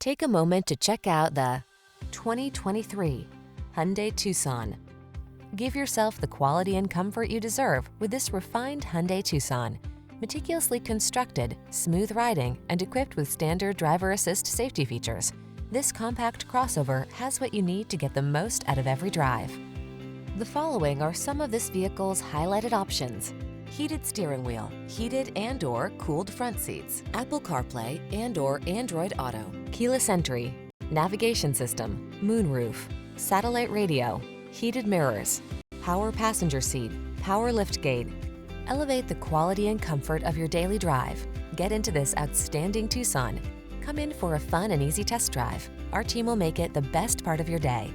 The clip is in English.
Take a moment to check out the 2023 Hyundai Tucson. Give yourself the quality and comfort you deserve with this refined Hyundai Tucson. Meticulously constructed, smooth riding, and equipped with standard driver assist safety features, this compact crossover has what you need to get the most out of every drive. The following are some of this vehicle's highlighted options: heated steering wheel, heated and/or cooled front seats, Apple CarPlay and/or Android Auto, keyless entry, navigation system, moonroof, satellite radio, heated mirrors, power passenger seat, power liftgate. Elevate the quality and comfort of your daily drive. Get into this outstanding Tucson. Come in for a fun and easy test drive. Our team will make it the best part of your day.